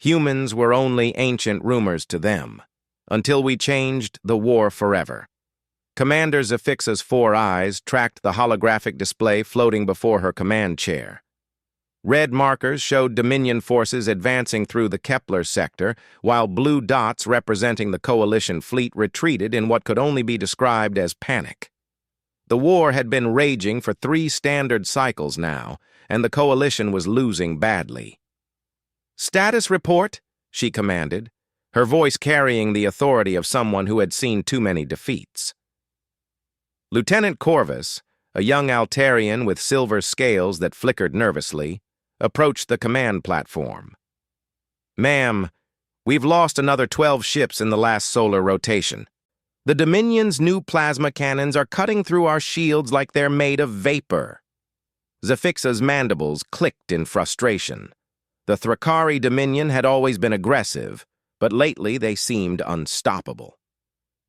Humans were only ancient rumors to them, until we changed the war forever. Commander Zafixa's 4 eyes tracked the holographic display floating before her command chair. Red markers showed Dominion forces advancing through the Kepler sector, while blue dots representing the Coalition fleet retreated in what could only be described as panic. The war had been raging for 3 standard cycles now, and the Coalition was losing badly. "Status report," she commanded, her voice carrying the authority of someone who had seen too many defeats. Lieutenant Corvus, a young Altarian with silver scales that flickered nervously, approached the command platform. "Ma'am, we've lost another 12 ships in the last solar rotation. The Dominion's new plasma cannons are cutting through our shields like they're made of vapor." Zafixa's mandibles clicked in frustration. The Thrakari Dominion had always been aggressive, but lately they seemed unstoppable.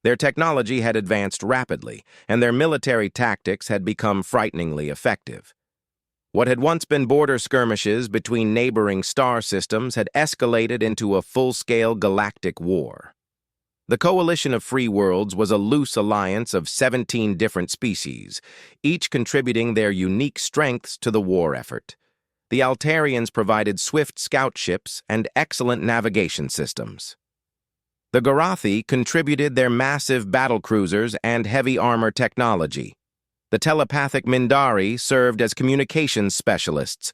Their technology had advanced rapidly, and their military tactics had become frighteningly effective. What had once been border skirmishes between neighboring star systems had escalated into a full-scale galactic war. The Coalition of Free Worlds was a loose alliance of 17 different species, each contributing their unique strengths to the war effort. The Altarians provided swift scout ships and excellent navigation systems. The Garathi contributed their massive battlecruisers and heavy armor technology. The telepathic Mindari served as communications specialists,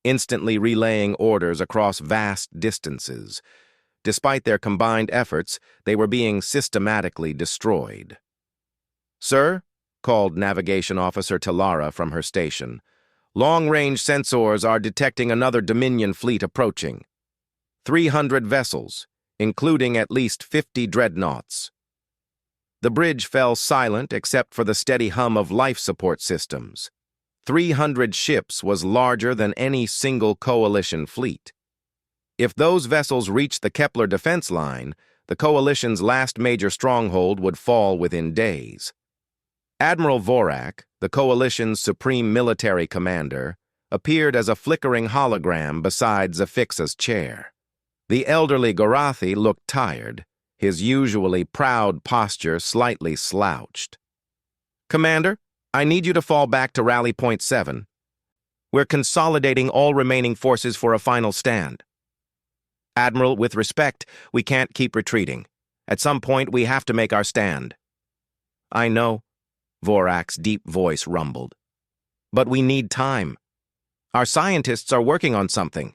instantly relaying orders across vast distances. Despite their combined efforts, they were being systematically destroyed. "Sir," called Navigation Officer Talara from her station, "long-range sensors are detecting another Dominion fleet approaching. 300 vessels, including at least 50 dreadnoughts." The bridge fell silent except for the steady hum of life support systems. 300 ships was larger than any single Coalition fleet. If those vessels reached the Kepler defense line, the Coalition's last major stronghold would fall within days. Admiral Vorak, the Coalition's supreme military commander, appeared as a flickering hologram beside Zafixa's chair. The elderly Garathi looked tired, his usually proud posture slightly slouched. "Commander, I need you to fall back to Rally Point 7. We're consolidating all remaining forces for a final stand." "Admiral, with respect, we can't keep retreating. At some point, we have to make our stand." "I know," Vorak's deep voice rumbled. "But we need time. Our scientists are working on something.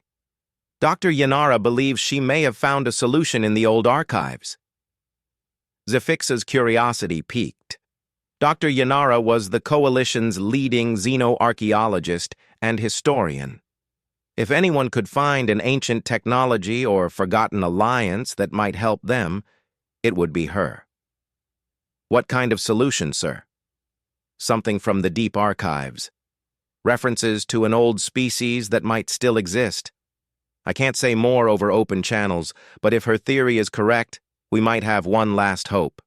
Dr. Yanara believes she may have found a solution in the old archives." Zafixa's curiosity piqued. Dr. Yanara was the Coalition's leading xenoarchaeologist and historian. If anyone could find an ancient technology or forgotten alliance that might help them, it would be her. "What kind of solution, sir?" "Something from the deep archives. References to an old species that might still exist. I can't say more over open channels, but if her theory is correct, we might have one last hope."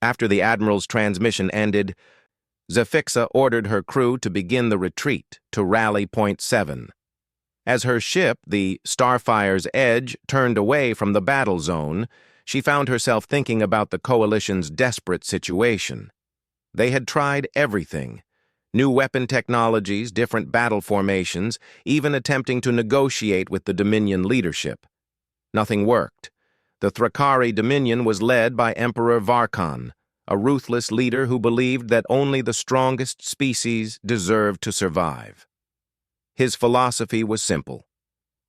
After the Admiral's transmission ended, Zafixa ordered her crew to begin the retreat to Rally Point 7. As her ship, the Starfire's Edge, turned away from the battle zone, she found herself thinking about the Coalition's desperate situation. They had tried everything: new weapon technologies, different battle formations, even attempting to negotiate with the Dominion leadership. Nothing worked. The Thrakari Dominion was led by Emperor Varkan, a ruthless leader who believed that only the strongest species deserved to survive. His philosophy was simple: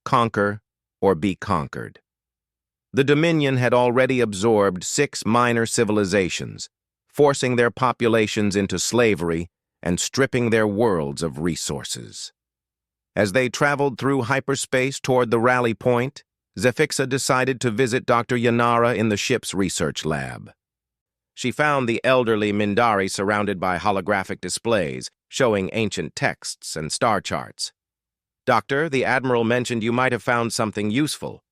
conquer or be conquered. The Dominion had already absorbed 6 minor civilizations, forcing their populations into slavery and stripping their worlds of resources. As they traveled through hyperspace toward the rally point, Zafixa decided to visit Dr. Yanara in the ship's research lab. She found the elderly Mindari surrounded by holographic displays showing ancient texts and star charts. "Doctor, the Admiral mentioned you might have found something useful."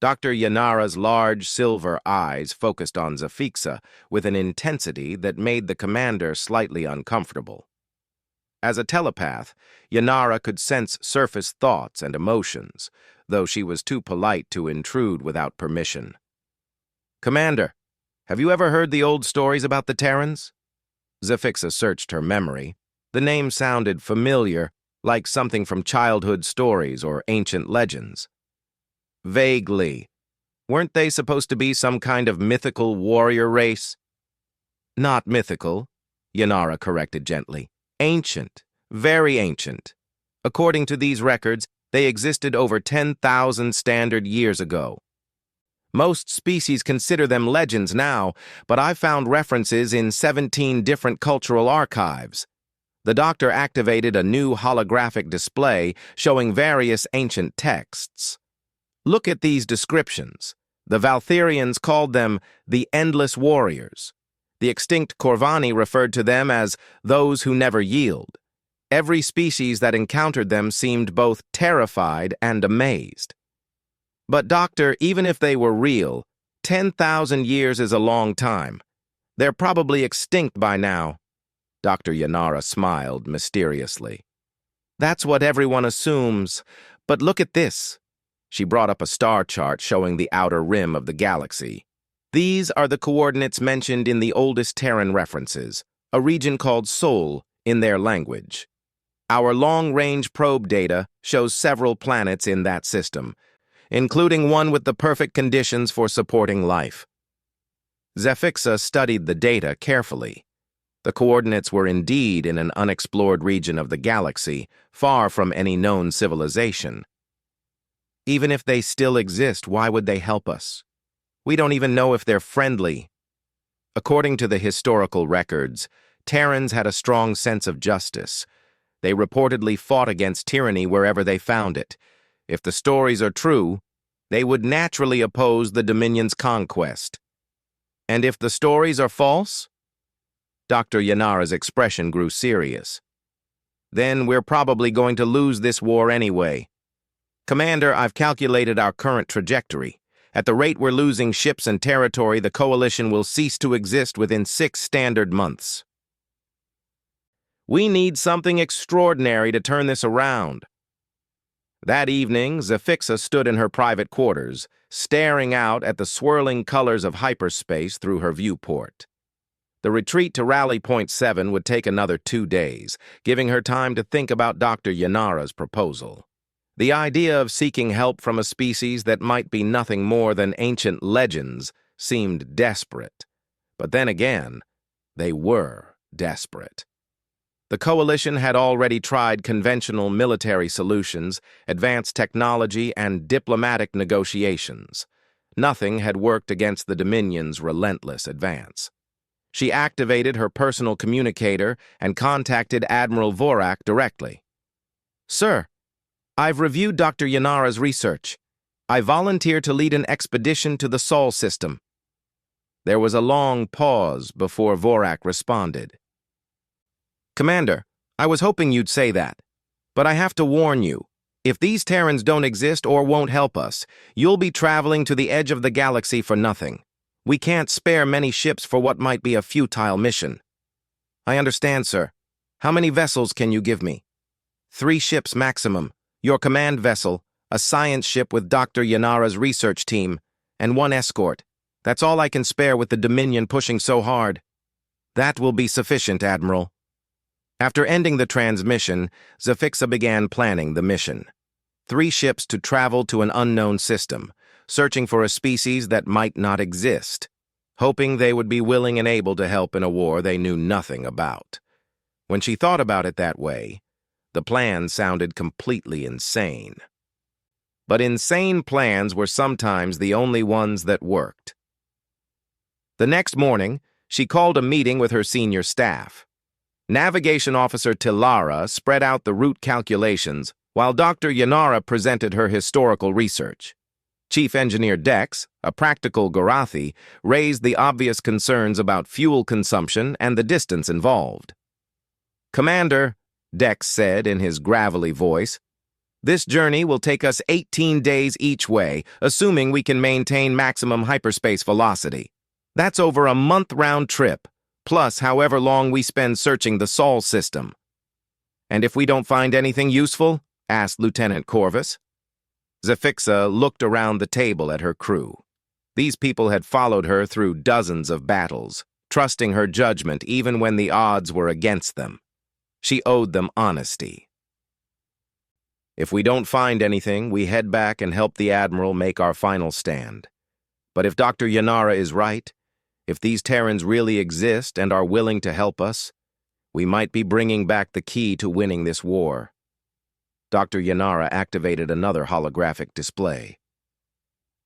Dr. Yanara's large silver eyes focused on Zafixa with an intensity that made the commander slightly uncomfortable. As a telepath, Yanara could sense surface thoughts and emotions, though she was too polite to intrude without permission. "Commander, have you ever heard the old stories about the Terrans?" Zafixa searched her memory. The name sounded familiar, like something from childhood stories or ancient legends. "Vaguely. Weren't they supposed to be some kind of mythical warrior race?" "Not mythical," Yanara corrected gently. "Ancient. Very ancient. According to these records, they existed over 10,000 standard years ago. Most species consider them legends now, but I've found references in 17 different cultural archives. The doctor activated a new holographic display showing various ancient texts. Look at these descriptions. The Valtherians called them the Endless Warriors. The extinct Corvani referred to them as those who never yield. Every species that encountered them seemed both terrified and amazed. But, Doctor, even if they were real, 10,000 years is a long time. They're probably extinct by now." Dr. Yanara smiled mysteriously. "That's what everyone assumes. But look at this." She brought up a star chart showing the outer rim of the galaxy. "These are the coordinates mentioned in the oldest Terran references, a region called Sol in their language. Our long-range probe data shows several planets in that system, including one with the perfect conditions for supporting life." Zafixa studied the data carefully. The coordinates were indeed in an unexplored region of the galaxy, far from any known civilization. "Even if they still exist, why would they help us? We don't even know if they're friendly." According to the historical records, Terrans had a strong sense of justice. They reportedly fought against tyranny wherever they found it. If the stories are true, they would naturally oppose the Dominion's conquest. And if the stories are false? Dr. Yanara's expression grew serious. "Then we're probably going to lose this war anyway. Commander, I've calculated our current trajectory. At the rate we're losing ships and territory, the Coalition will cease to exist within 6 standard months. We need something extraordinary to turn this around." That evening, Zafixa stood in her private quarters, staring out at the swirling colors of hyperspace through her viewport. The retreat to Rally Point 7 would take another 2 days, giving her time to think about Dr. Yanara's proposal. The idea of seeking help from a species that might be nothing more than ancient legends seemed desperate. But then again, they were desperate. The Coalition had already tried conventional military solutions, advanced technology, and diplomatic negotiations. Nothing had worked against the Dominion's relentless advance. She activated her personal communicator and contacted Admiral Vorak directly. "Sir, I've reviewed Dr. Yanara's research. I volunteer to lead an expedition to the Sol system." There was a long pause before Vorak responded. "Commander, I was hoping you'd say that. But I have to warn you, if these Terrans don't exist or won't help us, you'll be traveling to the edge of the galaxy for nothing. We can't spare many ships for what might be a futile mission." "I understand, sir. How many vessels can you give me?" 3 ships maximum. Your command vessel, a science ship with Dr. Yanara's research team, and 1 escort. That's all I can spare with the Dominion pushing so hard." "That will be sufficient, Admiral." After ending the transmission, Zafixa began planning the mission. 3 ships to travel to an unknown system, searching for a species that might not exist, hoping they would be willing and able to help in a war they knew nothing about. When she thought about it that way, the plan sounded completely insane. But insane plans were sometimes the only ones that worked. The next morning, she called a meeting with her senior staff. Navigation Officer Tilara spread out the route calculations while Dr. Yanara presented her historical research. Chief Engineer Dex, a practical Gorathi, raised the obvious concerns about fuel consumption and the distance involved. "Commander," Dex said in his gravelly voice, "this journey will take us 18 days each way, assuming we can maintain maximum hyperspace velocity. That's over a month-round trip, plus however long we spend searching the Sol system." "And if we don't find anything useful?" asked Lieutenant Corvus. Zafixa looked around the table at her crew. These people had followed her through dozens of battles, trusting her judgment even when the odds were against them. She owed them honesty. If we don't find anything, we head back and help the Admiral make our final stand. But if Dr. Yanara is right, if these Terrans really exist and are willing to help us, we might be bringing back the key to winning this war. Dr. Yanara activated another holographic display.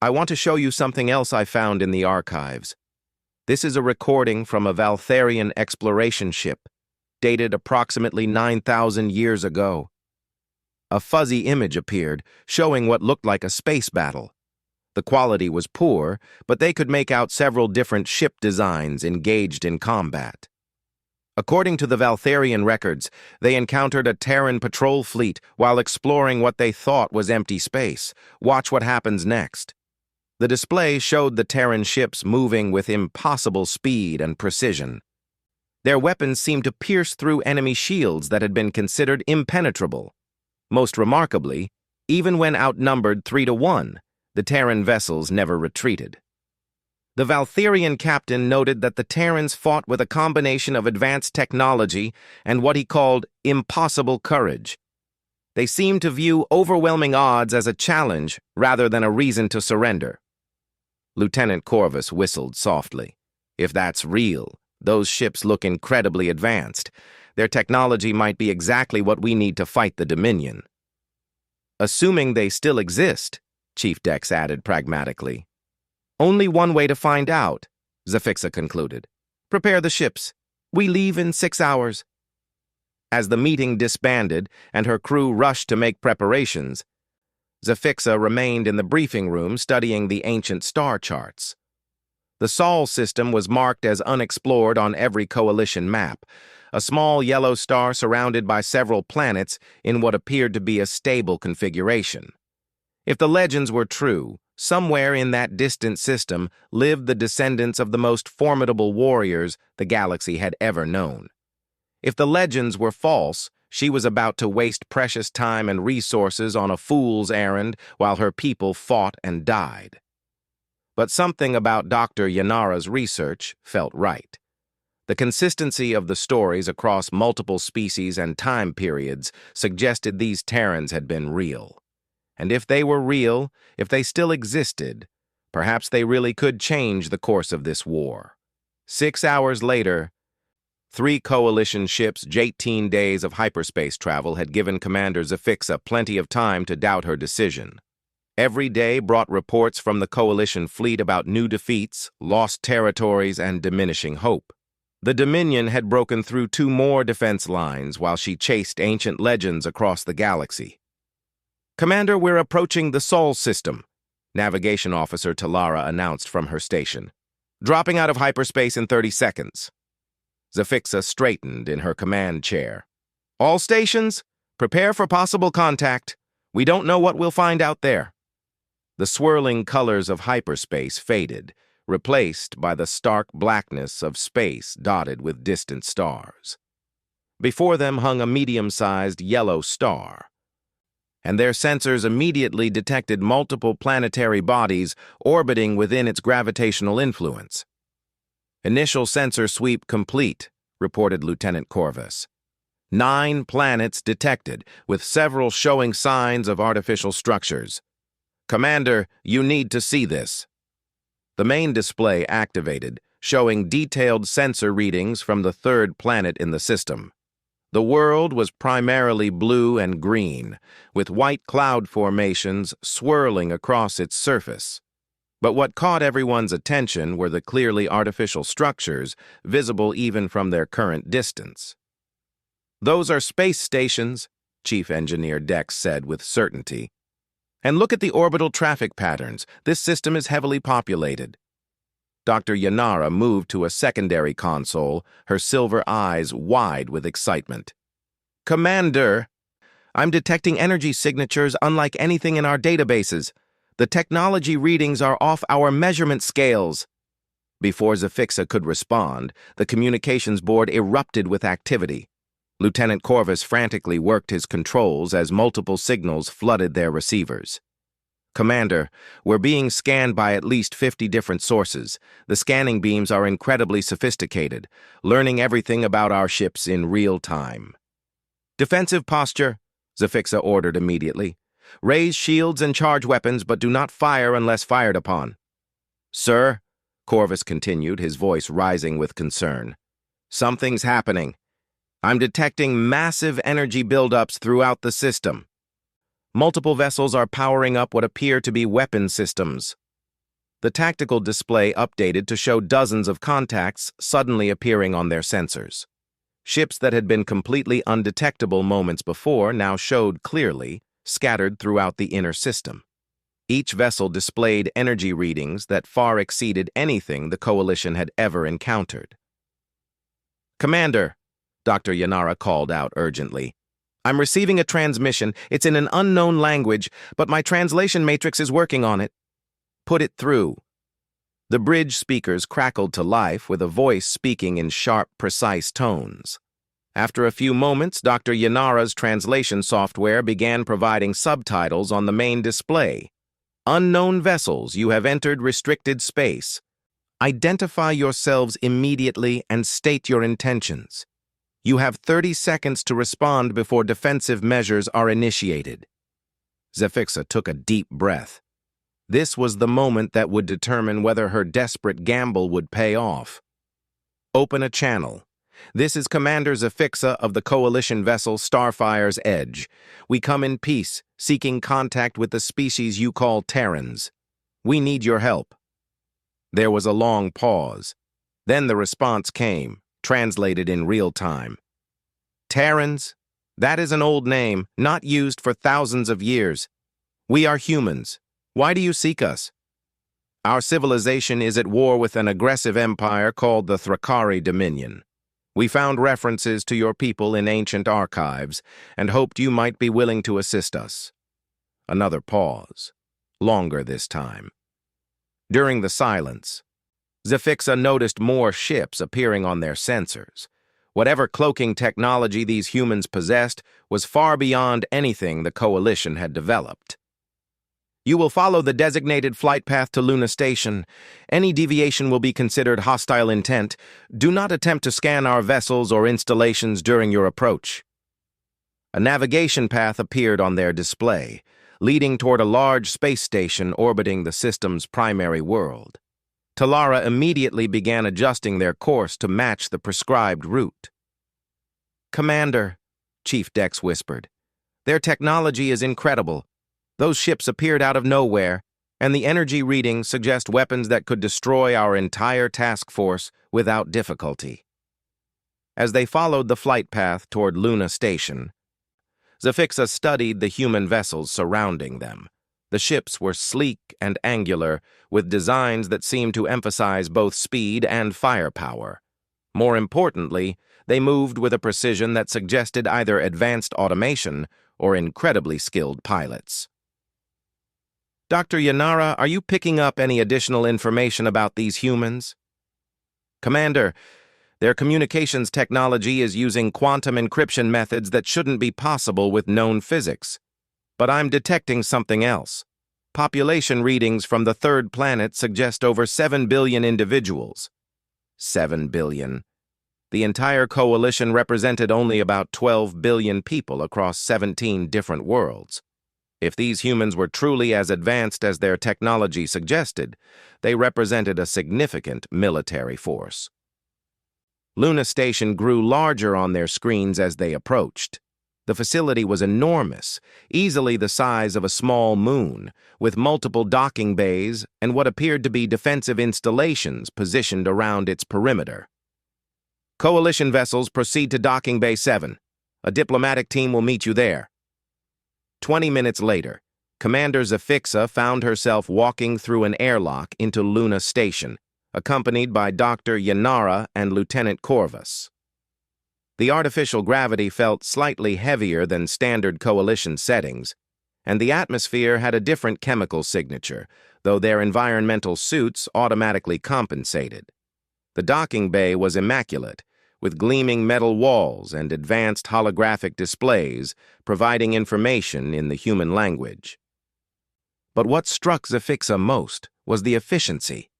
I want to show you something else I found in the archives. This is a recording from a Valtharian exploration ship, dated approximately 9,000 years ago. A fuzzy image appeared, showing what looked like a space battle. The quality was poor, but they could make out several different ship designs engaged in combat. According to the Valtharian records, they encountered a Terran patrol fleet while exploring what they thought was empty space. Watch what happens next. The display showed the Terran ships moving with impossible speed and precision. Their weapons seemed to pierce through enemy shields that had been considered impenetrable. Most remarkably, even when outnumbered 3-1, the Terran vessels never retreated. The Valtharian captain noted that the Terrans fought with a combination of advanced technology and what he called impossible courage. They seemed to view overwhelming odds as a challenge rather than a reason to surrender. Lieutenant Corvus whistled softly. If that's real, those ships look incredibly advanced. Their technology might be exactly what we need to fight the Dominion. Assuming they still exist, Chief Dex added pragmatically. Only one way to find out, Zafixa concluded. Prepare the ships. We leave in 6 hours. As the meeting disbanded and her crew rushed to make preparations, Zafixa remained in the briefing room studying the ancient star charts. The Sol system was marked as unexplored on every coalition map, a small yellow star surrounded by several planets in what appeared to be a stable configuration. If the legends were true, somewhere in that distant system lived the descendants of the most formidable warriors the galaxy had ever known. If the legends were false, she was about to waste precious time and resources on a fool's errand while her people fought and died. But something about Dr. Yanara's research felt right. The consistency of the stories across multiple species and time periods suggested these Terrans had been real. And if they were real, if they still existed, perhaps they really could change the course of this war. 6 hours later, 3 coalition ships' 18 days of hyperspace travel had given Commander Zafixa plenty of time to doubt her decision. Every day brought reports from the coalition fleet about new defeats, lost territories, and diminishing hope. The Dominion had broken through 2 more defense lines while she chased ancient legends across the galaxy. Commander, we're approaching the Sol system, Navigation Officer Talara announced from her station. Dropping out of hyperspace in 30 seconds. Zafixa straightened in her command chair. All stations, prepare for possible contact. We don't know what we'll find out there. The swirling colors of hyperspace faded, replaced by the stark blackness of space dotted with distant stars. Before them hung a medium-sized yellow star, and their sensors immediately detected multiple planetary bodies orbiting within its gravitational influence. Initial sensor sweep complete, reported Lieutenant Corvus. 9 planets detected, with several showing signs of artificial structures. Commander, you need to see this. The main display activated, showing detailed sensor readings from the 3rd planet in the system. The world was primarily blue and green, with white cloud formations swirling across its surface. But what caught everyone's attention were the clearly artificial structures, visible even from their current distance. Those are space stations, Chief Engineer Dex said with certainty. And look at the orbital traffic patterns. This system is heavily populated. Dr. Yanara moved to a secondary console, her silver eyes wide with excitement. Commander, I'm detecting energy signatures unlike anything in our databases. The technology readings are off our measurement scales. Before Zafixa could respond, the communications board erupted with activity. Lieutenant Corvus frantically worked his controls as multiple signals flooded their receivers. Commander, we're being scanned by at least 50 different sources. The scanning beams are incredibly sophisticated, learning everything about our ships in real time. Defensive posture, Zafixa ordered immediately. Raise shields and charge weapons, but do not fire unless fired upon. Sir, Corvus continued, his voice rising with concern. Something's happening. I'm detecting massive energy buildups throughout the system. Multiple vessels are powering up what appear to be weapon systems. The tactical display updated to show dozens of contacts suddenly appearing on their sensors. Ships that had been completely undetectable moments before now showed clearly, scattered throughout the inner system. Each vessel displayed energy readings that far exceeded anything the Coalition had ever encountered. Commander, Dr. Yanara called out urgently. I'm receiving a transmission. It's in an unknown language, but my translation matrix is working on it. Put it through. The bridge speakers crackled to life with a voice speaking in sharp, precise tones. After a few moments, Dr. Yanara's translation software began providing subtitles on the main display. Unknown vessels, you have entered restricted space. Identify yourselves immediately and state your intentions. You have 30 seconds to respond before defensive measures are initiated. Zafixa took a deep breath. This was the moment that would determine whether her desperate gamble would pay off. Open a channel. This is Commander Zafixa of the Coalition vessel Starfire's Edge. We come in peace, seeking contact with the species you call Terrans. We need your help. There was a long pause. Then the response came, translated in real time. Terrans? That is an old name, not used for thousands of years. We are humans. Why do you seek us? Our civilization is at war with an aggressive empire called the Thrakari Dominion. We found references to your people in ancient archives and hoped you might be willing to assist us. Another pause, longer this time. During the silence, Zafixa noticed more ships appearing on their sensors. Whatever cloaking technology these humans possessed was far beyond anything the Coalition had developed. You will follow the designated flight path to Luna Station. Any deviation will be considered hostile intent. Do not attempt to scan our vessels or installations during your approach. A navigation path appeared on their display, leading toward a large space station orbiting the system's primary world. Talara immediately began adjusting their course to match the prescribed route. Commander, Chief Dex whispered, their technology is incredible. Those ships appeared out of nowhere, and the energy readings suggest weapons that could destroy our entire task force without difficulty. As they followed the flight path toward Luna Station, Zafixa studied the human vessels surrounding them. The ships were sleek and angular, with designs that seemed to emphasize both speed and firepower. More importantly, they moved with a precision that suggested either advanced automation or incredibly skilled pilots. Dr. Yanara, are you picking up any additional information about these humans? Commander, their communications technology is using quantum encryption methods that shouldn't be possible with known physics. But I'm detecting something else. Population readings from the third planet suggest over 7 billion individuals. 7 billion. The entire coalition represented only about 12 billion people across 17 different worlds. If these humans were truly as advanced as their technology suggested, they represented a significant military force. Luna Station grew larger on their screens as they approached. The facility was enormous, easily the size of a small moon, with multiple docking bays and what appeared to be defensive installations positioned around its perimeter. Coalition vessels proceed to Docking Bay 7. A diplomatic team will meet you there. 20 minutes later, Commander Zafixa found herself walking through an airlock into Luna Station, accompanied by Dr. Yanara and Lieutenant Corvus. The artificial gravity felt slightly heavier than standard coalition settings, and the atmosphere had a different chemical signature, though their environmental suits automatically compensated. The docking bay was immaculate, with gleaming metal walls and advanced holographic displays providing information in the human language. But what struck Zafixa most was the efficiency.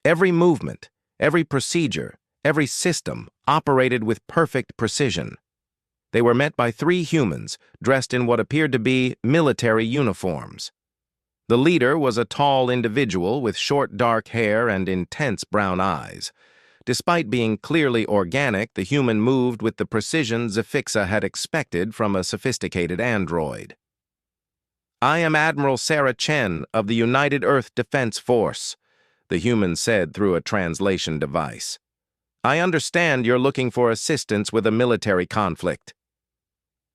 Every movement, every procedure, every system operated with perfect precision. They were met by 3 humans dressed in what appeared to be military uniforms. The leader was a tall individual with short dark hair and intense brown eyes. Despite being clearly organic, the human moved with the precision Zafixa had expected from a sophisticated android. "I am Admiral Sarah Chen of the United Earth Defense Force," the human said through a translation device. "I understand you're looking for assistance with a military conflict."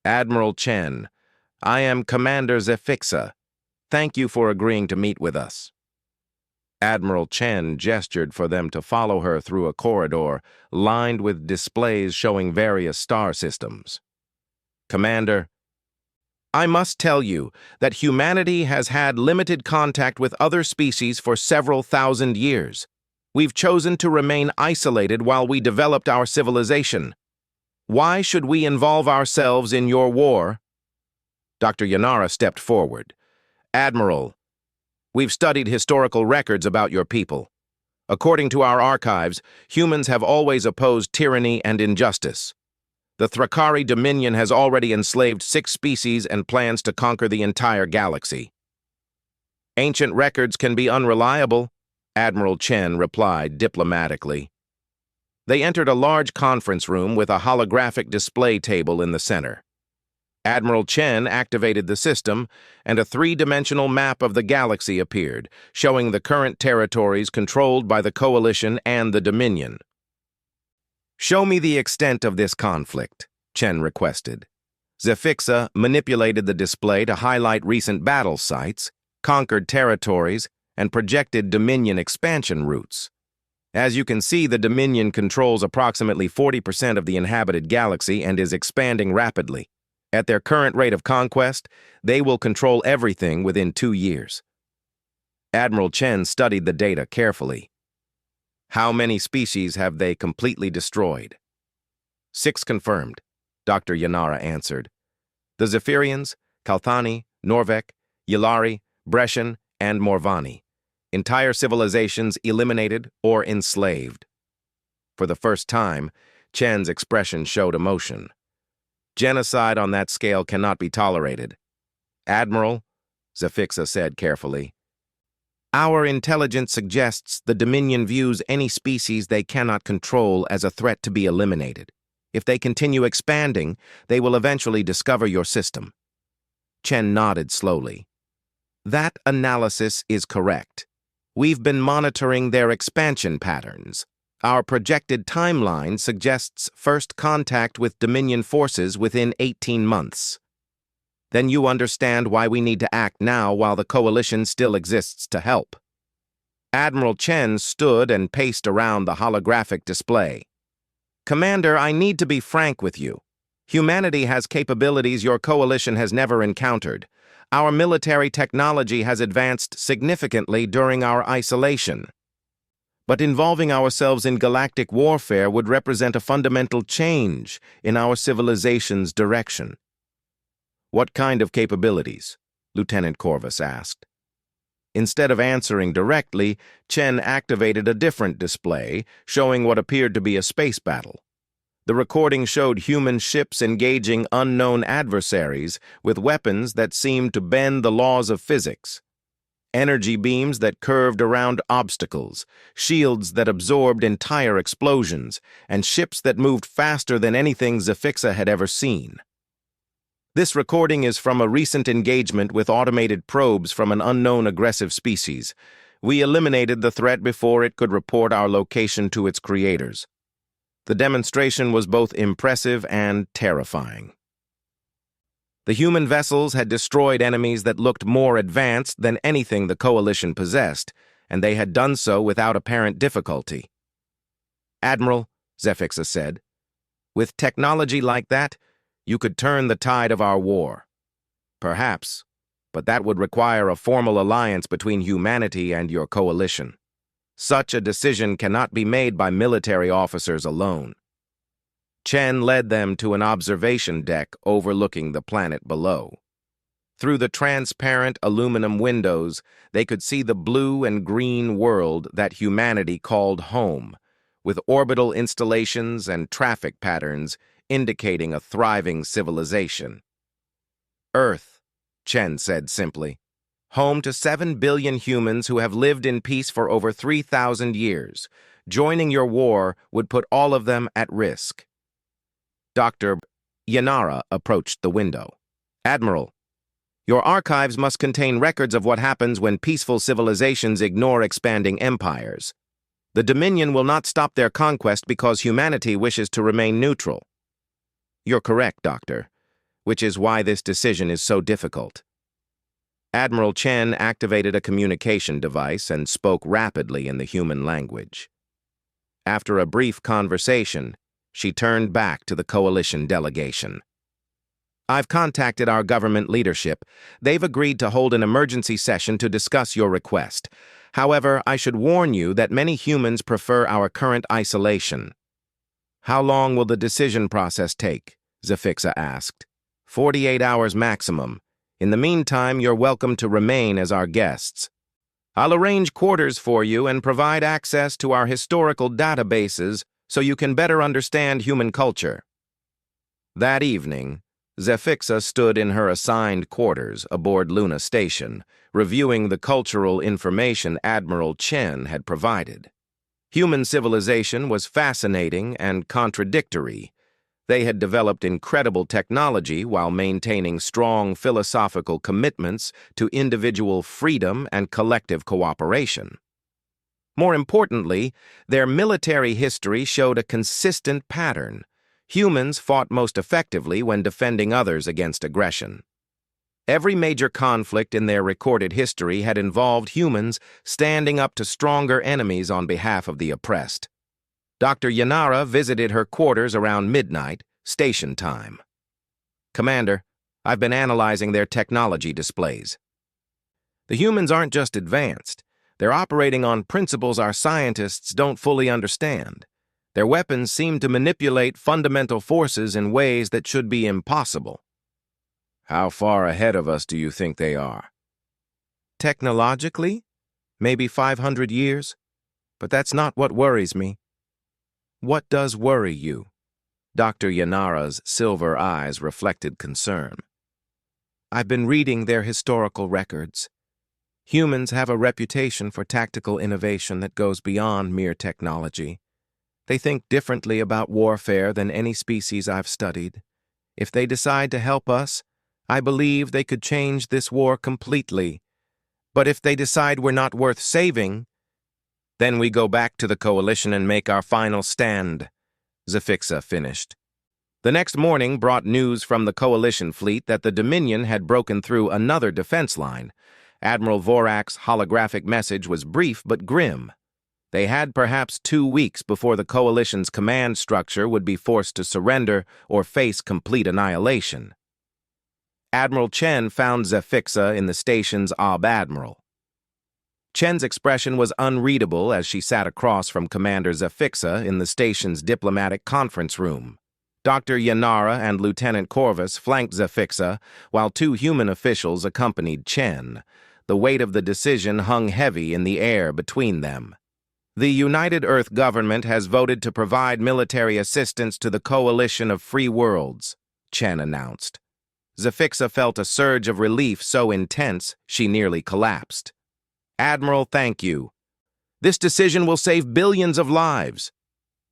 "Admiral Chen, I am Commander Zafixa. Thank you for agreeing to meet with us." Admiral Chen gestured for them to follow her through a corridor lined with displays showing various star systems. "Commander, I must tell you that humanity has had limited contact with other species for several thousand years. We've chosen to remain isolated while we developed our civilization. Why should we involve ourselves in your war?" Dr. Yanara stepped forward. "Admiral, we've studied historical records about your people. According to our archives, humans have always opposed tyranny and injustice. The Thrakari Dominion has already enslaved 6 species and plans to conquer the entire galaxy." "Ancient records can be unreliable," Admiral Chen replied diplomatically. They entered a large conference room with a holographic display table in the center. Admiral Chen activated the system, and a 3-dimensional map of the galaxy appeared, showing the current territories controlled by the Coalition and the Dominion. "Show me the extent of this conflict," Chen requested. Zafixa manipulated the display to highlight recent battle sites, conquered territories, and projected Dominion expansion routes. As you can see, the Dominion controls approximately 40% of the inhabited galaxy and is expanding rapidly. At their current rate of conquest, they will control everything within 2 years. Admiral Chen studied the data carefully. "How many species have they completely destroyed?" 6 confirmed, Dr. Yanara answered. "The Zephyrians, Kalthani, Norvek, Yilari, Brescian, and Morvani. Entire civilizations eliminated or enslaved." For the first time, Chen's expression showed emotion. "Genocide on that scale cannot be tolerated." "Admiral," Zafixa said carefully, "our intelligence suggests the Dominion views any species they cannot control as a threat to be eliminated. If they continue expanding, they will eventually discover your system." Chen nodded slowly. "That analysis is correct. We've been monitoring their expansion patterns. Our projected timeline suggests first contact with Dominion forces within 18 months. Then you understand why we need to act now while the Coalition still exists to help." Admiral Chen stood and paced around the holographic display. "Commander, I need to be frank with you. Humanity has capabilities your Coalition has never encountered. Our military technology has advanced significantly during our isolation. But involving ourselves in galactic warfare would represent a fundamental change in our civilization's direction." "What kind of capabilities?" Lieutenant Corvus asked. Instead of answering directly, Chen activated a different display, showing what appeared to be a space battle. The recording showed human ships engaging unknown adversaries with weapons that seemed to bend the laws of physics. Energy beams that curved around obstacles, shields that absorbed entire explosions, and ships that moved faster than anything Zafixa had ever seen. This recording is from a recent engagement with automated probes from an unknown aggressive species. We eliminated the threat before it could report our location to its creators. The demonstration was both impressive and terrifying. The human vessels had destroyed enemies that looked more advanced than anything the Coalition possessed, and they had done so without apparent difficulty. "Admiral," Zafixa said, "with technology like that, you could turn the tide of our war. Perhaps, but that would require a formal alliance between humanity and your Coalition. Such a decision cannot be made by military officers alone." Chen led them to an observation deck overlooking the planet below. Through the transparent aluminum windows, they could see the blue and green world that humanity called home, with orbital installations and traffic patterns indicating a thriving civilization. Earth, Chen said simply, home to 7 billion humans who have lived in peace for over 3,000 years. Joining your war would put all of them at risk. Dr. Yanara approached the window. Admiral, your archives must contain records of what happens when peaceful civilizations ignore expanding empires. The Dominion will not stop their conquest because humanity wishes to remain neutral. You're correct, Doctor, which is why this decision is so difficult. Admiral Chen activated a communication device and spoke rapidly in the human language. After a brief conversation, she turned back to the coalition delegation. I've contacted our government leadership. They've agreed to hold an emergency session to discuss your request. However, I should warn you that many humans prefer our current isolation. How long will the decision process take? Zafixa asked. 48 hours maximum. In the meantime, you're welcome to remain as our guests. I'll arrange quarters for you and provide access to our historical databases so you can better understand human culture. That evening, Zafixa stood in her assigned quarters aboard Luna Station, reviewing the cultural information Admiral Chen had provided. Human civilization was fascinating and contradictory. They had developed incredible technology while maintaining strong philosophical commitments to individual freedom and collective cooperation. More importantly, their military history showed a consistent pattern. Humans fought most effectively when defending others against aggression. Every major conflict in their recorded history had involved humans standing up to stronger enemies on behalf of the oppressed. Dr. Yanara visited her quarters around midnight, station time. Commander, I've been analyzing their technology displays. The humans aren't just advanced. They're operating on principles our scientists don't fully understand. Their weapons seem to manipulate fundamental forces in ways that should be impossible. How far ahead of us do you think they are? Technologically, maybe 500 years. But that's not what worries me. What does worry you? Dr. Yanara's silver eyes reflected concern. I've been reading their historical records. Humans have a reputation for tactical innovation that goes beyond mere technology. They think differently about warfare than any species I've studied. If they decide to help us, I believe they could change this war completely. But if they decide we're not worth saving, then we go back to the coalition and make our final stand, Zafixa finished. The next morning brought news from the coalition fleet that the Dominion had broken through another defense line. Admiral Vorak's holographic message was brief but grim. They had perhaps 2 weeks before the coalition's command structure would be forced to surrender or face complete annihilation. Admiral Chen found Zafixa in the station's Ob-Admiral. Chen's expression was unreadable as she sat across from Commander Zafixa in the station's diplomatic conference room. Dr. Yanara and Lieutenant Corvus flanked Zafixa, while 2 human officials accompanied Chen. The weight of the decision hung heavy in the air between them. The United Earth government has voted to provide military assistance to the Coalition of Free Worlds, Chen announced. Zafixa felt a surge of relief so intense she nearly collapsed. Admiral, thank you. This decision will save billions of lives.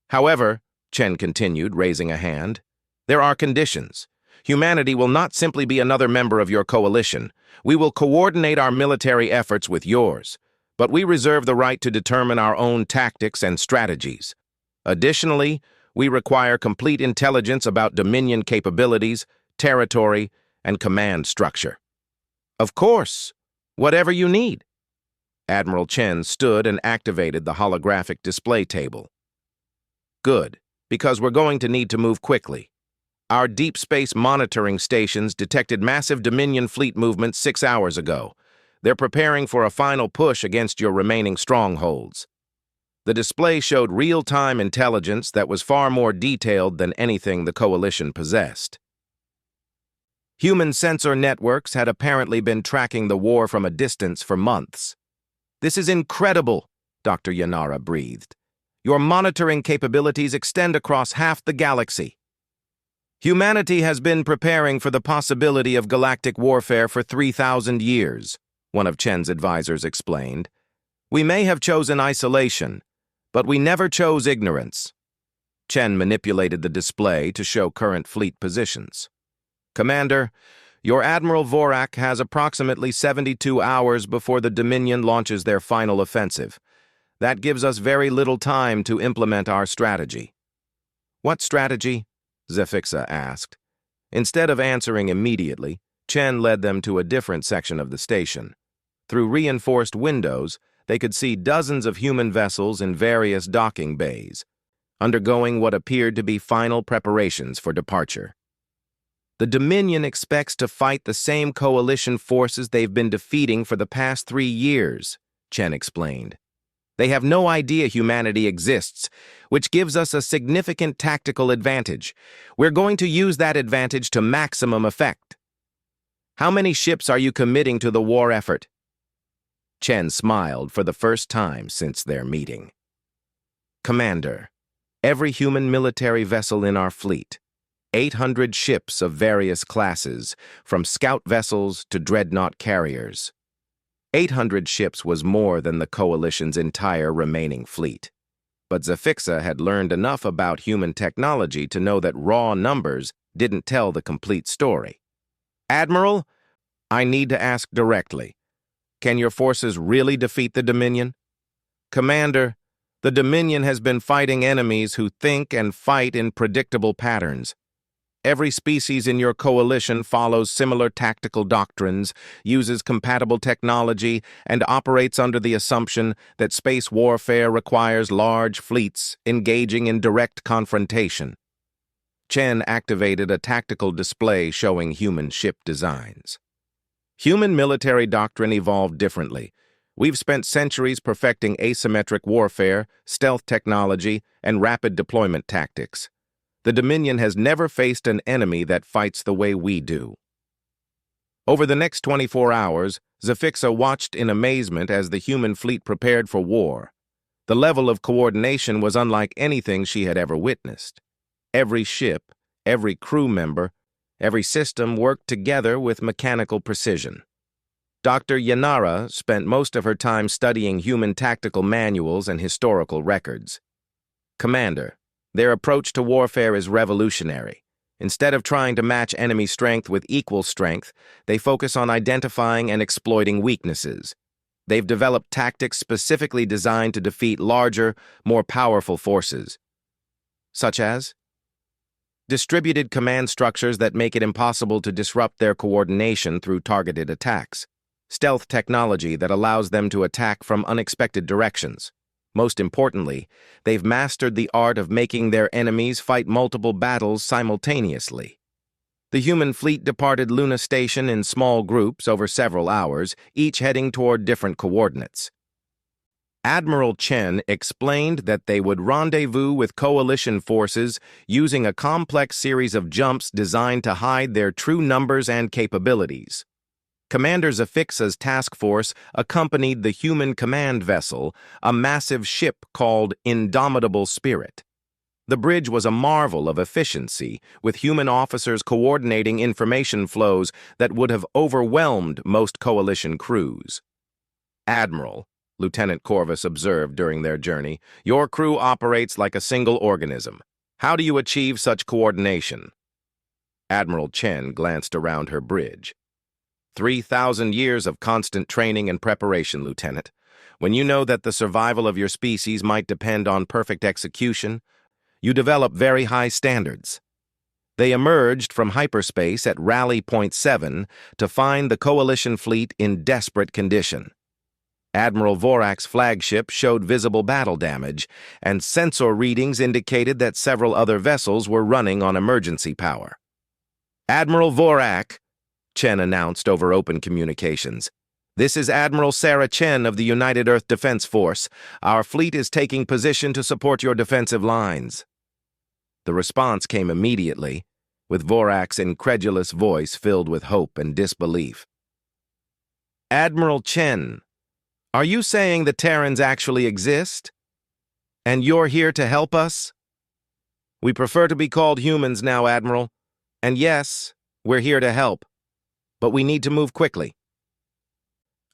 However, Chen continued, raising a hand, there are conditions. Humanity will not simply be another member of your coalition. We will coordinate our military efforts with yours, but we reserve the right to determine our own tactics and strategies. Additionally, we require complete intelligence about Dominion capabilities, territory, and command structure. Of course, whatever you need. Admiral Chen stood and activated the holographic display table. Good, because we're going to need to move quickly. Our deep space monitoring stations detected massive Dominion fleet movement 6 hours ago. They're preparing for a final push against your remaining strongholds. The display showed real-time intelligence that was far more detailed than anything the Coalition possessed. Human sensor networks had apparently been tracking the war from a distance for months. "This is incredible," Dr. Yanara breathed. "Your monitoring capabilities extend across half the galaxy." "Humanity has been preparing for the possibility of galactic warfare for 3,000 years, one of Chen's advisors explained. "We may have chosen isolation, but we never chose ignorance." Chen manipulated the display to show current fleet positions. "Commander, your Admiral Vorak has approximately 72 hours before the Dominion launches their final offensive. That gives us very little time to implement our strategy." "What strategy?" Zafixa asked. Instead of answering immediately, Chen led them to a different section of the station. Through reinforced windows, they could see dozens of human vessels in various docking bays, undergoing what appeared to be final preparations for departure. "The Dominion expects to fight the same coalition forces they've been defeating for the past 3 years, Chen explained. "They have no idea humanity exists, which gives us a significant tactical advantage. We're going to use that advantage to maximum effect." "How many ships are you committing to the war effort?" Chen smiled for the first time since their meeting. "Commander, every human military vessel in our fleet, 800 ships of various classes, from scout vessels to dreadnought carriers. 800 ships was more than the Coalition's entire remaining fleet. But Zafixa had learned enough about human technology to know that raw numbers didn't tell the complete story. "Admiral, I need to ask directly. Can your forces really defeat the Dominion?" "Commander, the Dominion has been fighting enemies who think and fight in predictable patterns. Every species in your coalition follows similar tactical doctrines, uses compatible technology, and operates under the assumption that space warfare requires large fleets engaging in direct confrontation." Chen activated a tactical display showing human ship designs. "Human military doctrine evolved differently. We've spent centuries perfecting asymmetric warfare, stealth technology, and rapid deployment tactics. The Dominion has never faced an enemy that fights the way we do." Over the next 24 hours, Zafixa watched in amazement as the human fleet prepared for war. The level of coordination was unlike anything she had ever witnessed. Every ship, every crew member, every system worked together with mechanical precision. Dr. Yanara spent most of her time studying human tactical manuals and historical records. "Commander, their approach to warfare is revolutionary. Instead of trying to match enemy strength with equal strength, they focus on identifying and exploiting weaknesses. They've developed tactics specifically designed to defeat larger, more powerful forces." "Such as?" "Distributed command structures that make it impossible to disrupt their coordination through targeted attacks. Stealth technology that allows them to attack from unexpected directions. Most importantly, they've mastered the art of making their enemies fight multiple battles simultaneously." The human fleet departed Luna Station in small groups over several hours, each heading toward different coordinates. Admiral Chen explained that they would rendezvous with coalition forces using a complex series of jumps designed to hide their true numbers and capabilities. Commander Zafixa's task force accompanied the human command vessel, a massive ship called Indomitable Spirit. The bridge was a marvel of efficiency, with human officers coordinating information flows that would have overwhelmed most coalition crews. "Admiral," Lieutenant Corvus observed during their journey, "your crew operates like a single organism. How do you achieve such coordination?" Admiral Chen glanced around her bridge. 3,000 years of constant training and preparation, Lieutenant. When you know that the survival of your species might depend on perfect execution, you develop very high standards." They emerged from hyperspace at Rally Point 7 to find the Coalition fleet in desperate condition. Admiral Vorak's flagship showed visible battle damage, and sensor readings indicated that several other vessels were running on emergency power. "Admiral Vorak," Chen announced over open communications. "This is Admiral Sarah Chen of the United Earth Defense Force. Our fleet is taking position to support your defensive lines." The response came immediately. with Vorak's incredulous voice filled with hope and disbelief. "Admiral Chen, are you saying the Terrans actually exist? And you're here to help us?" "We prefer to be called humans now, Admiral. And yes, we're here to help. But we need to move quickly.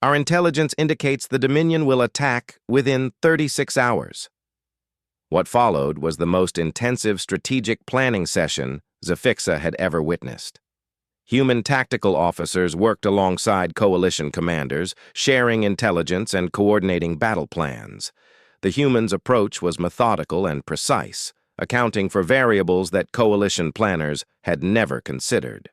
Our intelligence indicates the Dominion will attack within 36 hours. What followed was the most intensive strategic planning session Zafixa had ever witnessed. Human tactical officers worked alongside coalition commanders, sharing intelligence and coordinating battle plans. The humans' approach was methodical and precise, accounting for variables that coalition planners had never considered.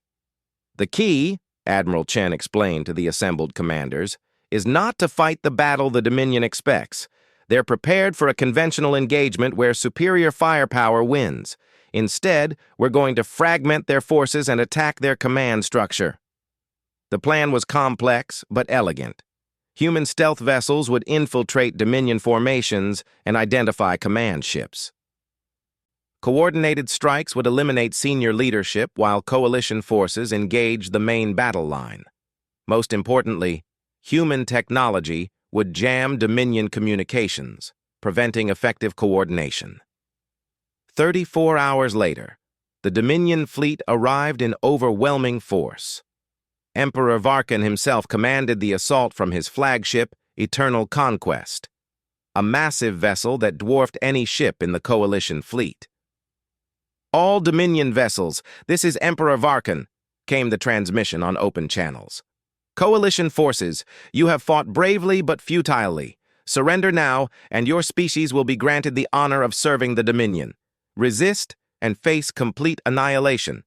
"The key," Admiral Chen explained to the assembled commanders, "is not to fight the battle the Dominion expects. They're prepared for a conventional engagement where superior firepower wins. Instead, we're going to fragment their forces and attack their command structure." The plan was complex but elegant. Human stealth vessels would infiltrate Dominion formations and identify command ships. Coordinated strikes would eliminate senior leadership while coalition forces engaged the main battle line. Most importantly, human technology would jam Dominion communications, preventing effective coordination. 34 hours later, the Dominion fleet arrived in overwhelming force. Emperor Varkan himself commanded the assault from his flagship, Eternal Conquest, a massive vessel that dwarfed any ship in the coalition fleet. "All Dominion vessels, this is Emperor Varkan," came the transmission on open channels. "Coalition forces, you have fought bravely but futilely. Surrender now, and your species will be granted the honor of serving the Dominion. Resist and face complete annihilation."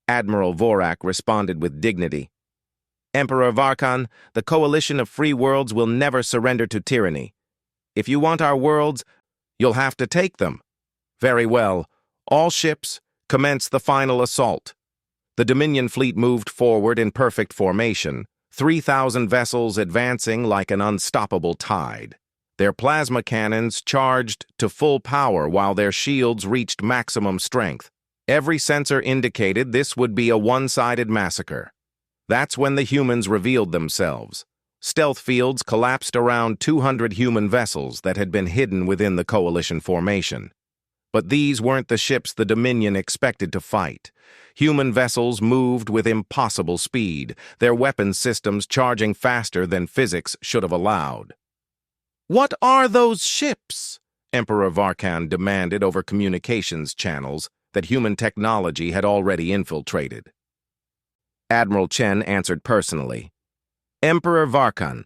Admiral Vorak responded with dignity. "Emperor Varkan, the coalition of free worlds will never surrender to tyranny. If you want our worlds, you'll have to take them." "Very well. All ships, commence the final assault." The Dominion fleet moved forward in perfect formation, 3,000 vessels advancing like an unstoppable tide. Their plasma cannons charged to full power while their shields reached maximum strength. Every sensor indicated this would be a one-sided massacre. That's when the humans revealed themselves. Stealth fields collapsed around 200 human vessels that had been hidden within the coalition formation. But these weren't the ships the Dominion expected to fight. Human vessels moved with impossible speed, their weapons systems charging faster than physics should have allowed. "What are those ships?" Emperor Varkan demanded over communications channels that human technology had already infiltrated. Admiral Chen answered personally. "Emperor Varkan,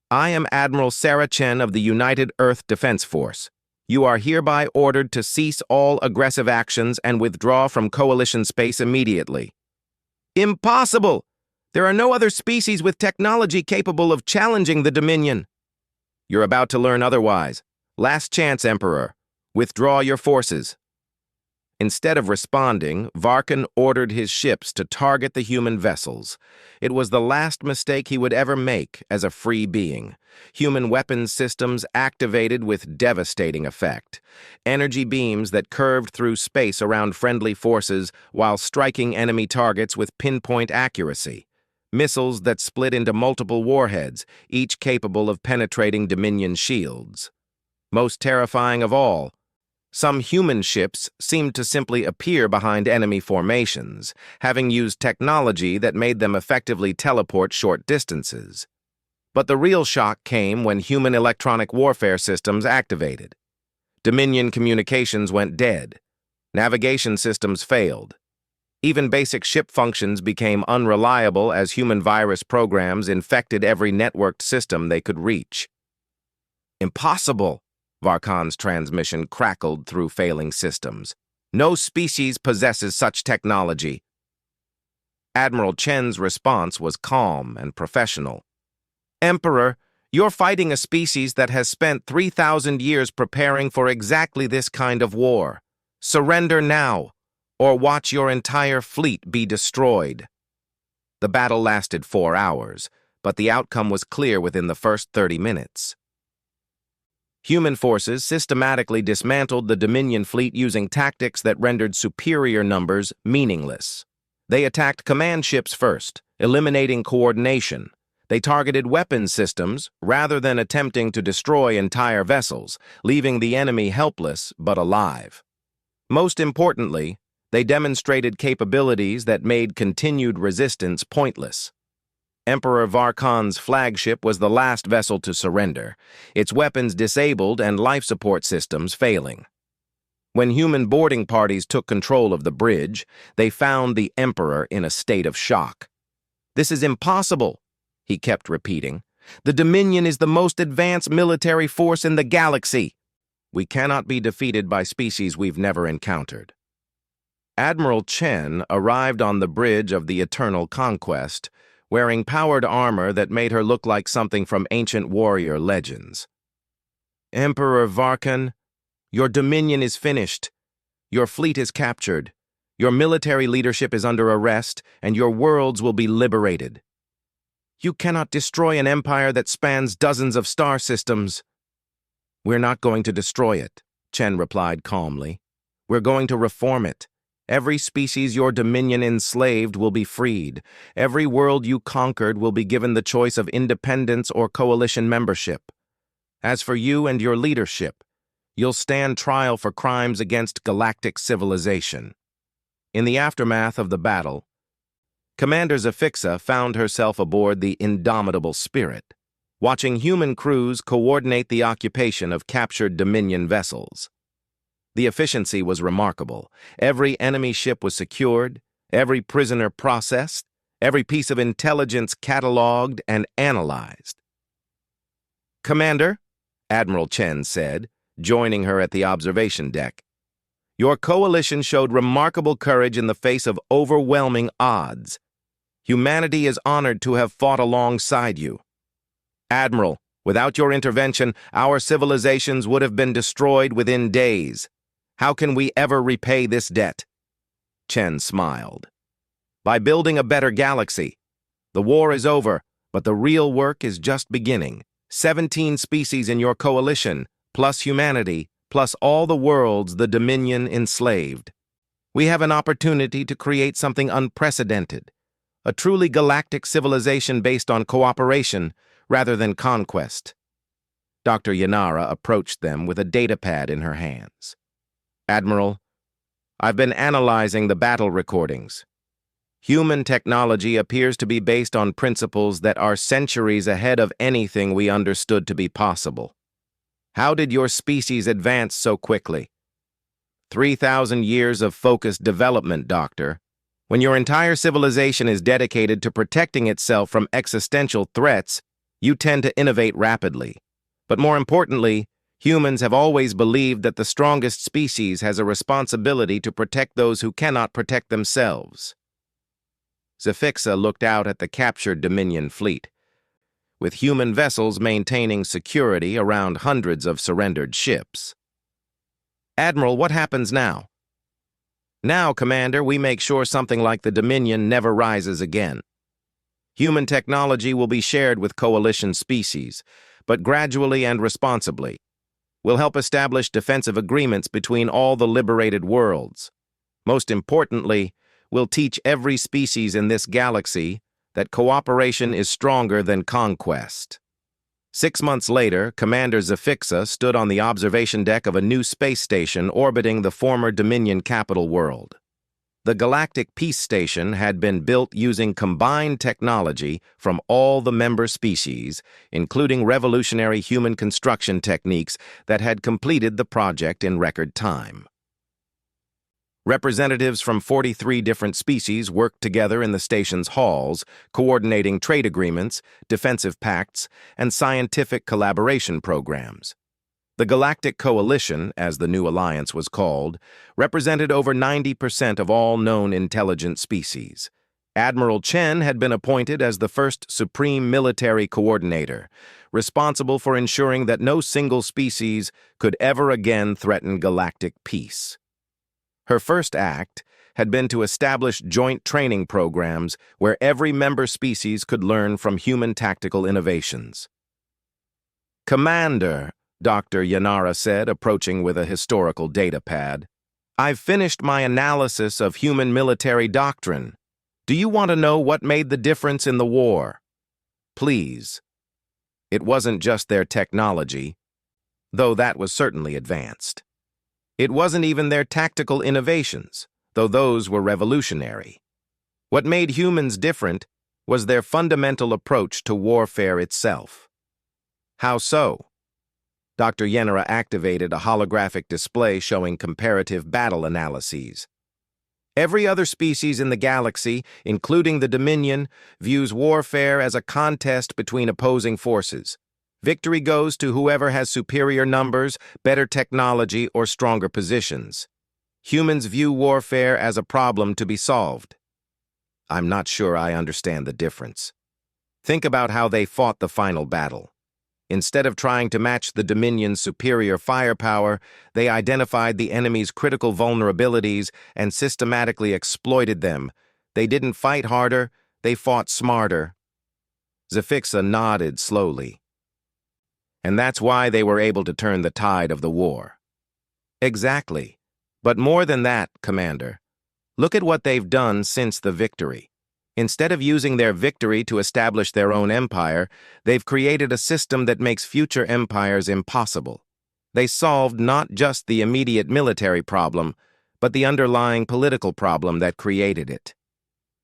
I am Admiral Sarah Chen of the United Earth Defense Force. You are hereby ordered to cease all aggressive actions and withdraw from coalition space immediately." "Impossible! There are no other species with technology capable of challenging the Dominion." "You're about to learn otherwise. Last chance, Emperor. Withdraw your forces." Instead of responding, Varkan ordered his ships to target the human vessels. It was the last mistake he would ever make as a free being. Human weapons systems activated with devastating effect. Energy beams that curved through space around friendly forces while striking enemy targets with pinpoint accuracy. Missiles that split into multiple warheads, each capable of penetrating Dominion shields. Most terrifying of all, some human ships seemed to simply appear behind enemy formations, having used technology that made them effectively teleport short distances. But the real shock came when human electronic warfare systems activated. Dominion communications went dead. Navigation systems failed. Even basic ship functions became unreliable as human virus programs infected every networked system they could reach. "Impossible!" Varkan's transmission crackled through failing systems. "No species possesses such technology." Admiral Chen's response was calm and professional. "Emperor, you're fighting a species that has spent 3,000 years preparing for exactly this kind of war. Surrender now, or watch your entire fleet be destroyed." The battle lasted 4 hours, but the outcome was clear within the first 30 minutes. Human forces systematically dismantled the Dominion fleet using tactics that rendered superior numbers meaningless. They attacked command ships first, eliminating coordination. They targeted weapons systems rather than attempting to destroy entire vessels, leaving the enemy helpless but alive. Most importantly, they demonstrated capabilities that made continued resistance pointless. Emperor Varkon's flagship was the last vessel to surrender, its weapons disabled and life support systems failing. When human boarding parties took control of the bridge, they found the Emperor in a state of shock. "This is impossible," he kept repeating. "The Dominion is the most advanced military force in the galaxy. We cannot be defeated by species we've never encountered." Admiral Chen arrived on the bridge of the Eternal Conquest, wearing powered armor that made her look like something from ancient warrior legends. "Emperor Varkon, your dominion is finished. Your fleet is captured. Your military leadership is under arrest, and your worlds will be liberated. You cannot destroy an empire that spans dozens of star systems." "We're not going to destroy it," Chen replied calmly. "We're going to reform it. Every species your dominion enslaved will be freed. Every world you conquered will be given the choice of independence or coalition membership. As for you and your leadership, you'll stand trial for crimes against galactic civilization." In the aftermath of the battle, Commander Zafixa found herself aboard the Indomitable Spirit, watching human crews coordinate the occupation of captured Dominion vessels. The efficiency was remarkable. Every enemy ship was secured, every prisoner processed, every piece of intelligence cataloged and analyzed. "Commander," Admiral Chen said, joining her at the observation deck, "your coalition showed remarkable courage in the face of overwhelming odds. Humanity is honored to have fought alongside you. Admiral, without your intervention, our civilizations would have been destroyed within days. How can we ever repay this debt?" Chen smiled. "By building a better galaxy. The war is over, but the real work is just beginning. 17 species in your coalition, plus humanity, plus all the worlds the Dominion enslaved. We have an opportunity to create something unprecedented, a truly galactic civilization based on cooperation rather than conquest." Dr. Yanara approached them with a datapad in her hands. "Admiral, I've been analyzing the battle recordings. Human technology appears to be based on principles that are centuries ahead of anything we understood to be possible. How did your species advance so quickly? 3,000 years of focused development, Doctor. When your entire civilization is dedicated to protecting itself from existential threats, you tend to innovate rapidly. But more importantly, humans have always believed that the strongest species has a responsibility to protect those who cannot protect themselves." Zafixa looked out at the captured Dominion fleet, with human vessels maintaining security around hundreds of surrendered ships. "Admiral, what happens now?" "Now, Commander, we make sure something like the Dominion never rises again. Human technology will be shared with coalition species, but gradually and responsibly. We'll help establish defensive agreements between all the liberated worlds. Most importantly, we'll teach every species in this galaxy that cooperation is stronger than conquest." 6 months later, Commander Zafixa stood on the observation deck of a new space station orbiting the former Dominion capital world. The Galactic Peace Station had been built using combined technology from all the member species, including revolutionary human construction techniques that had completed the project in record time. Representatives from 43 different species worked together in the station's halls, coordinating trade agreements, defensive pacts, and scientific collaboration programs. The Galactic Coalition, as the new alliance was called, represented over 90% of all known intelligent species. Admiral Chen had been appointed as the first Supreme Military Coordinator, responsible for ensuring that no single species could ever again threaten galactic peace. Her first act had been to establish joint training programs where every member species could learn from human tactical innovations. "Commander," Dr. Yanara said, approaching with a historical data pad. "I've finished my analysis of human military doctrine. Do you want to know what made the difference in the war?" "Please." It wasn't just their technology, though that was certainly advanced. It wasn't even their tactical innovations, though those were revolutionary. What made humans different was their fundamental approach to warfare itself. How so? Dr. Yenera activated a holographic display showing comparative battle analyses. Every other species in the galaxy, including the Dominion, views warfare as a contest between opposing forces. Victory goes to whoever has superior numbers, better technology, or stronger positions. Humans view warfare as a problem to be solved. I'm not sure I understand the difference. Think about how they fought the final battle. Instead of trying to match the Dominion's superior firepower, they identified the enemy's critical vulnerabilities and systematically exploited them. They didn't fight harder, they fought smarter. Zafixa nodded slowly. And that's why they were able to turn the tide of the war. Exactly. But more than that, Commander. Look at what they've done since the victory. Instead of using their victory to establish their own empire, they've created a system that makes future empires impossible. They solved not just the immediate military problem, but the underlying political problem that created it.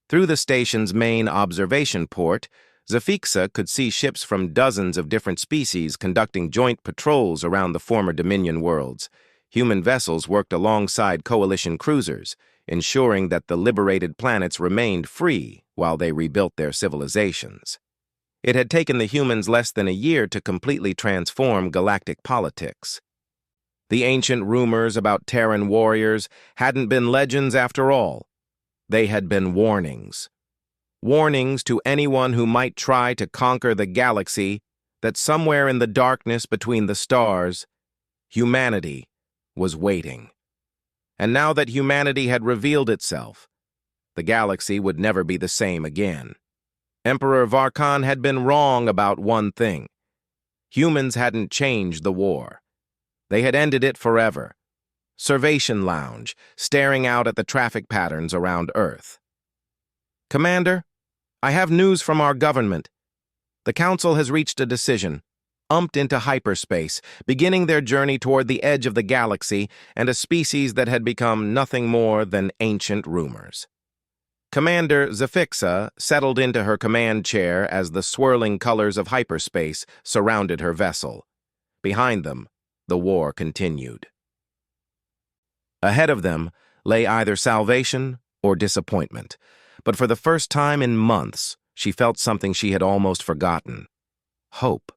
Through the station's main observation port, Zafixa could see ships from dozens of different species conducting joint patrols around the former Dominion worlds. Human vessels worked alongside coalition cruisers, ensuring that the liberated planets remained free while they rebuilt their civilizations. It had taken the humans less than a year to completely transform galactic politics. The ancient rumors about Terran warriors hadn't been legends after all. They had been warnings. Warnings to anyone who might try to conquer the galaxy that somewhere in the darkness between the stars, humanity was waiting. And now that humanity had revealed itself, the galaxy would never be the same again. Emperor Varkan had been wrong about one thing. Humans hadn't changed the war. They had ended it forever. Servation Lounge, staring out at the traffic patterns around Earth. "Commander, I have news from our government. The Council has reached a decision, umped into hyperspace, beginning their journey toward the edge of the galaxy and a species that had become nothing more than ancient rumors." Commander Zafixa settled into her command chair as the swirling colors of hyperspace surrounded her vessel. Behind them, the war continued. Ahead of them lay either salvation or disappointment, but for the first time in months, she felt something she had almost forgotten: hope.